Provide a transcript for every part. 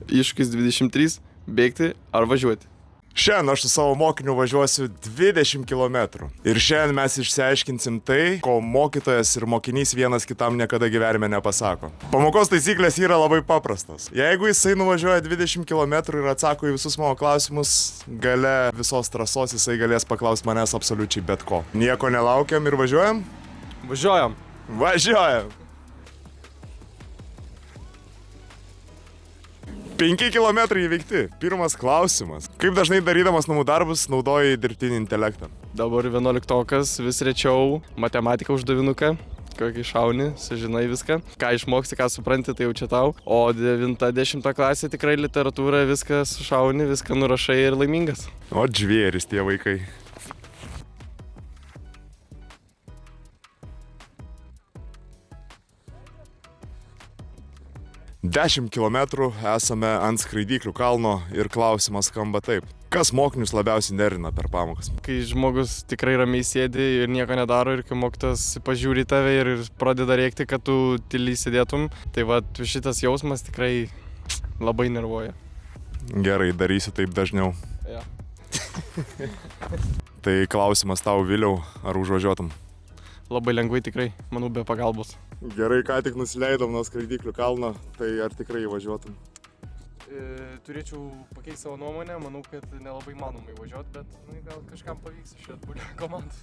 Iššūkis 23 – bėgti ar važiuoti. Šiandien aš su savo mokiniu važiuosiu 20 km. Ir šiandien mes išsiaiškinsim tai, ko mokytojas ir mokinys vienas kitam niekada gyvenime nepasako. Pamokos taisyklės yra labai paprastos. Jeigu jisai nuvažiuoja 20 km ir atsako į visus mano klausimus, gale visos trasos jisai galės paklausti manęs absoliučiai bet ko. Nieko nelaukiam ir važiuojam? Važiuojam. Važiuojam! 5 km įveikti. Pirmas klausimas. Kaip dažnai darydamas namų darbus naudoji dirbtinį intelektą? Dabar 11-okas, vis rečiau matematiką uždavinuką, kokį šauni, sužinai viską. Ką išmoksti, ką supranti, tai jau čia tau. O 9-10 klasė tikrai literatūra, viską sušauni, viską nurašai ir laimingas. O žvėris tie vaikai. Dešimt kilometrų esame ant skraidyklių kalno ir klausimas skamba taip. Kas mokinius labiausiai nervina per pamokas? Kai žmogus tikrai ramiai sėdi ir nieko nedaro ir kai mokytojas pažiūri tave ir pradeda rėkti, kad tu tyliai sėdėtum, tai va šitas jausmas tikrai labai nervuoja. Gerai, darysiu taip dažniau. Ja. Tai klausimas tau, Viliau, ar užvažiuotum? Labai lengvai tikrai, manau, be pagalbos. Gerai, ką tik nusileidom nuo skraidyklių kalno, tai ar tikrai važiuotum? Turėčiau pakeisti savo nuomonę, manau, kad nelabai manomai važiuoti, bet gal kažkam pavyks iš atbūrė komandos.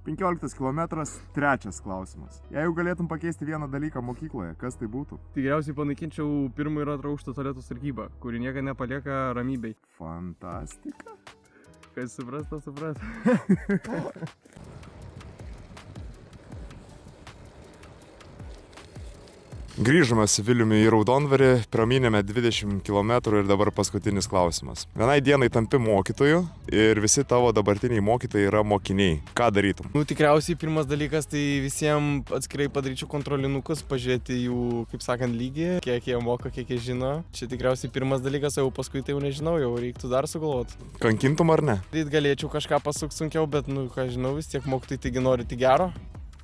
15 kilometras, trečias klausimas. Jeigu galėtum pakeisti vieną dalyką mokykloje, kas tai būtų? Tikriausiai panaikinčiau pirmo ir antro aukšto tualetų sargybą, kuri niekada nepalieka ramybei. Fantastika. Kas supras, tas supras. Grįžome su Viliumi į Raudondvarį, pramynėme 20 km ir dabar paskutinis klausimas. Vienai dienai tampi mokytoju ir visi tavo dabartiniai mokytojai yra mokiniai. Ką darytum? Tikriausiai pirmas dalykas tai visiems atskirai padaryčiau kontrolinukus, pažiūrėti jų, kaip sakant, lygį, kiek jie moka, kiek jie žino. Čia tikriausiai pirmas dalykas, o jau paskui tai jau nežinau, jau reiktų dar sugalvoti. Kankintum ar ne? Ryt galėčiau kažką pasukti sunkiau, bet, ką žinau, vis tiek mokytojai taigi nori tik gero.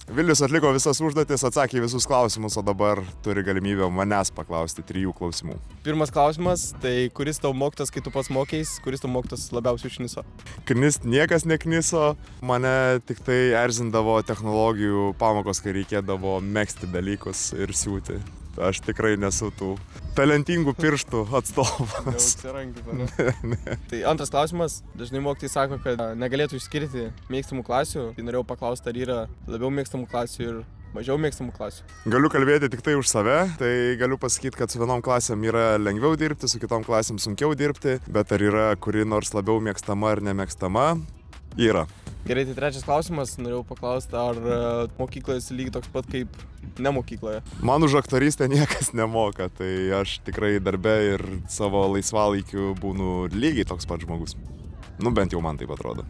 Vilius atliko visas užduotis, atsakė visus klausimus, o dabar turi galimybę manęs paklausti 3 klausimų. Pirmas klausimas, tai kuris tau mokytas, kai tu pats mokeis, kuris tau mokytas labiausiai užkniso? Knist niekas nekniso, mane tik tai erzindavo technologijų pamokos, kai reikėdavo megzti dalykus ir siūti. Aš tikrai nesu tų talentingų pirštų atstovas. Tai antras klausimas, dažnai mokytojai sako, kad negalėtų išskirti mėgstamų klasių. Tai norėjau paklausti, ar yra labiau mėgstamų klasių ir mažiau mėgstamų klasių. Galiu kalbėti tik tai už save, tai galiu pasakyti, kad su vienom klasėm yra lengviau dirbti, su kitom klasėm sunkiau dirbti, bet ar yra kuri nors labiau mėgstama ar nemėgstama? Yra. Gerai, tai trečias klausimas, norėjau paklausti, ar mokykloje esi lygiai toks pat kaip ne mokykloje? Man už aktorystę niekas nemoka, tai aš tikrai darbe ir savo laisvalaikiu būnu lygiai toks pat žmogus. Nu, bent jau man taip atrodo.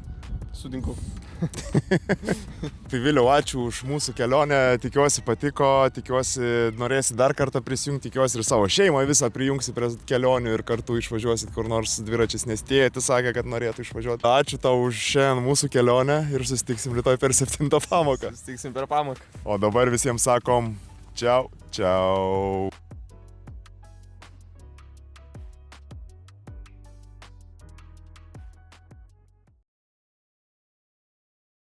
Sutinku. Tai Viliau, ačiū už mūsų kelionę, tikiuosi patiko, tikiuosi norėsi dar kartą prisijungti, tikiuosi ir savo šeimą visą prijungsi prie kelionių ir kartu išvažiuosit kur nors dviračiais, nes tėtis sakė, kad norėtų išvažiuoti. Ačiū tau už šiandien mūsų kelionę ir susitiksim rytoj per 7 pamoką. Susitiksim per pamoką. O dabar visiems sakom, čiau, čiau.